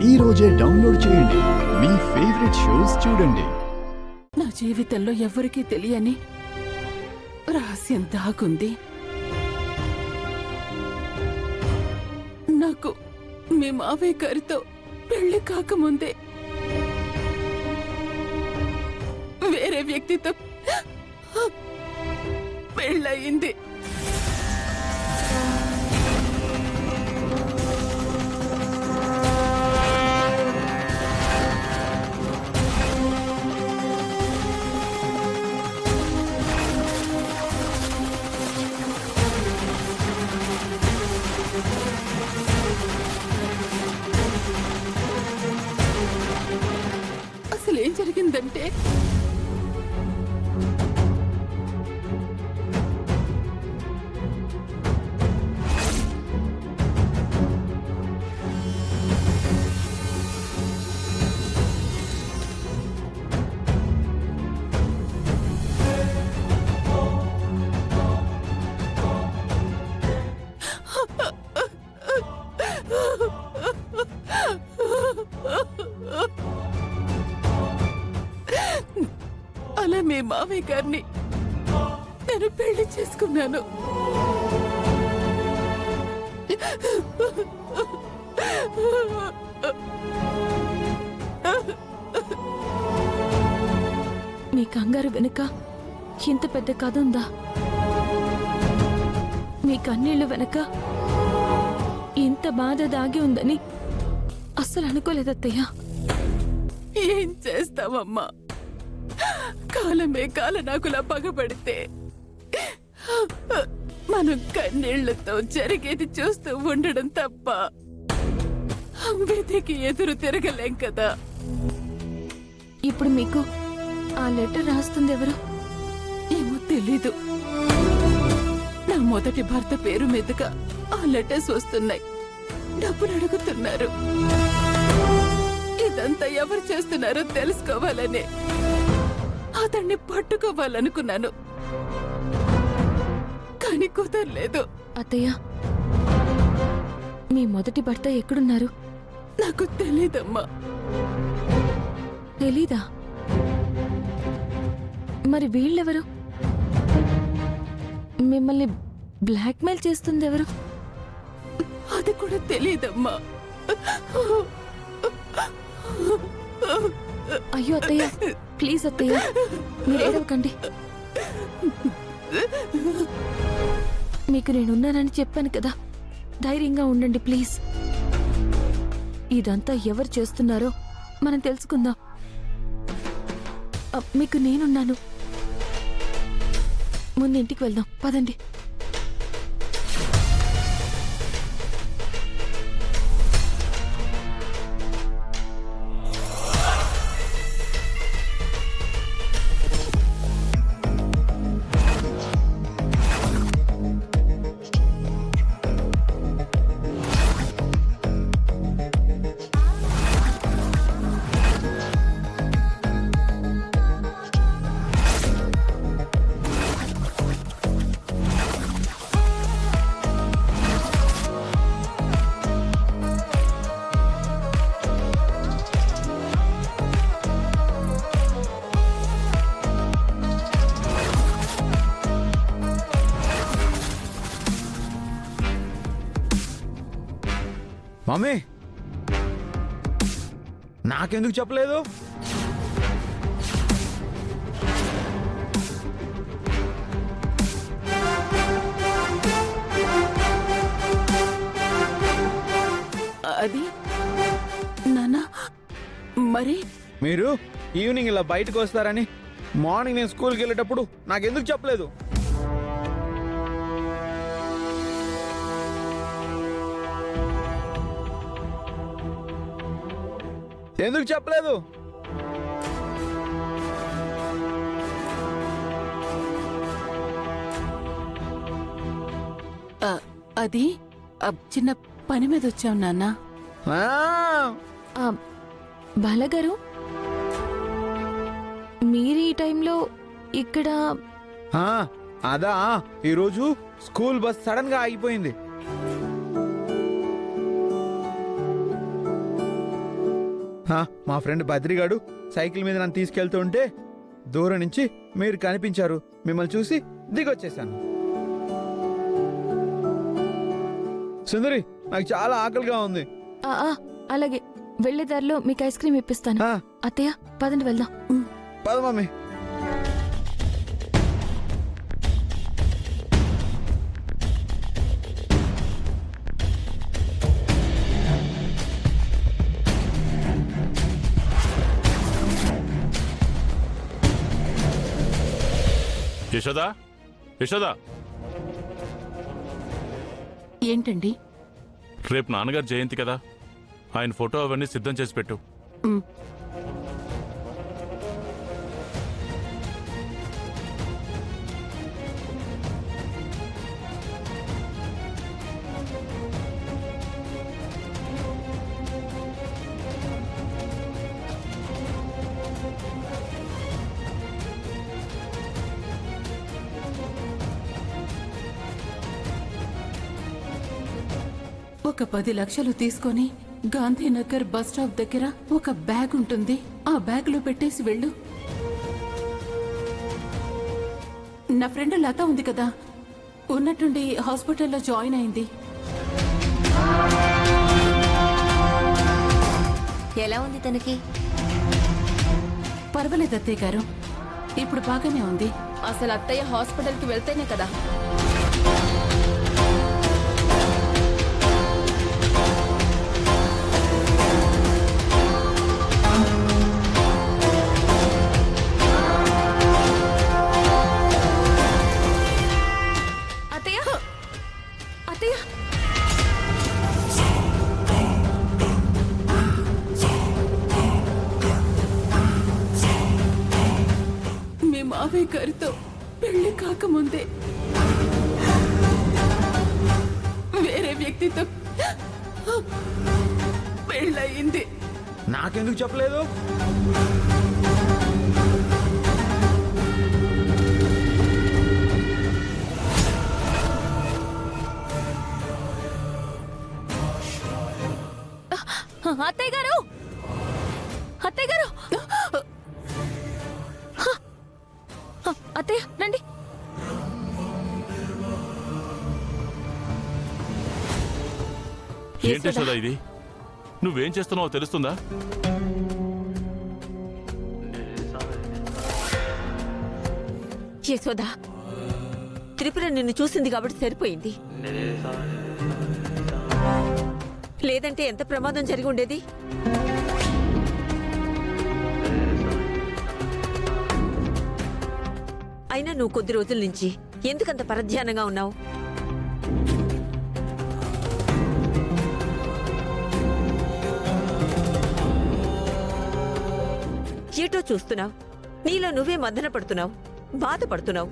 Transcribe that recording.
ఈ రోజే డౌన్లోడ్ చేయండి. మీ ఫేవరెట్ షోస్ చూడండి. నా జీవితంలో ఎవరికీ తెలియని రహస్యం దాగుంది. నాకు మీ మావయ్య గారితో పెళ్లి కాకముందే వేరే వ్యక్తితో పెళ్ళయింది. అసలు ఏం జరిగిందంటే అలా మీ మావయ్య గారిని నేను పెళ్లి చేసుకున్నాను. మీ కంగారు వెనుక ఇంత పెద్ద కథ ఉందా? మీ కన్నీళ్లు వెనక ఇంత బాధ దాగి ఉందని అస్సలు అనుకోలేదత్తయ్య. ఏం చేస్తావమ్మా, కాలమే కాలనాకులా పగబడితే మనం కన్నీళ్లతో జరిగేది చూస్తూ ఉండడం తప్ప విధికి ఎదురు తిరగలేం కదా. ఇప్పుడు మీకు ఆ లెటర్ రాస్తుంది ఎవరు? ఏమో తెలీదు. నా మొదటి భర్త పేరు మీదుగా ఆ లెటర్స్ వస్తున్నాయి. డబ్బులు అడుగుతున్నారు. ఇదంతా ఎవరు చేస్తున్నారో తెలుసుకోవాలనే అతన్ని పట్టుకోవాలనుకున్నాను, కానీ కుదరలేదు. అత్తయ్య, మీ మొదటి భర్త ఎక్కడున్నారు? నాకు తెలీదమ్మా. తెలీదా? మరి వీళ్ళెవరు? మిమ్మల్ని బ్లాక్మెయిల్ చేస్తుంది ఎవరు? అది కూడా తెలీదమ్మా. అయ్యో అత్తయ్య, ప్లీజ్ అత్తయ్య, మీరు ఏడవకండి. మీకు నేనున్నానని చెప్పాను కదా, ధైర్యంగా ఉండండి ప్లీజ్. ఇదంతా ఎవరు చేస్తున్నారో మనం తెలుసుకుందాం. మీకు నేనున్నాను. ముందు ఇంటికి వెళ్దాం, పదండి. మమ్మీ, నాకెందుకు చెప్పలేదు? అది నానా, మరి మీరు ఈవినింగ్ ఇలా బయటకు వస్తారని మార్నింగ్ నేను స్కూల్కి వెళ్ళేటప్పుడు నాకెందుకు చెప్పలేదు? ఎందుకు చెప్పలేదు? అది చిన్న పని మీద వచ్చావు నాన్న. బాలగారు, మీరు ఈ టైంలో ఇక్కడ? అదా, ఈరోజు స్కూల్ బస్ సడన్ గా ఆగిపోయింది. మా ఫ్రెండ్ బద్రిగాడు సైకిల్ మీద నన్ను తీసుకెళ్తూ ఉంటే దూరం నుంచి మీరు కనిపించారు. మిమ్మల్ని చూసి దిగొచ్చేసాను. సుందరి, నాకు చాలా ఆకలిగా ఉంది. అలాగే వెళ్లే దారిలో మీకు ఐస్ క్రీమ్ ఇప్పిస్తాను. ఆ, అత్తయ్య పదండి వెళ్దాం. పద మమ్మీ. యశోదా, యశోదా, ఏంటండి? రేపు నాన్నగారు జయంతి కదా, ఆయన ఫోటో అవన్నీ సిద్ధం చేసి పెట్టు. ఉమ్. ఒక 10 లక్షలు తీసుకొని గాంధీనగర్ బస్ స్టాప్ దగ్గర ఒక బ్యాగ్ ఉంటుంది. ఆ బ్యాగ్ లో పెట్టేసి వెళ్ళు. నా ఫ్రెండ్ లత ఉంది కదా, ఉన్నట్టుండి హాస్పిటల్లో జాయిన్ అయింది. ఎలా ఉంది తనకి? పర్వాలేదు అత్తయ్య గారు, ఇప్పుడు బాగానే ఉంది. అసలు అత్తయ్య హాస్పిటల్కి వెళ్తేనే కదా. అత్తయ్య, అత్తయ్య, మీ మావయ్య గారితో పెళ్లి కాకముందే వేరే వ్యక్తితో పెళ్ళయింది. నాకెందుకు చెప్పలేదు? అత్తయ్య గారు, అత్తయ్య గారు, అత్తయ్య రండి. ఏంటి యశోదా ఇది? నువ్వేం చేస్తున్నావో తెలుస్తుందా? యశోదా, త్రిపుర నిన్ను చూసింది కాబట్టి సరిపోయింది. లేదంటే ఎంత ప్రమాదం జరిగి ఉండేది? అయినా నువ్వు కొద్ది రోజుల నుంచి ఎందుకంత పరధ్యానంగా ఉన్నావు? ఏటో చూస్తున్నావు, నీలో నువ్వే మదన పడుతున్నావు, బాధపడుతున్నావు.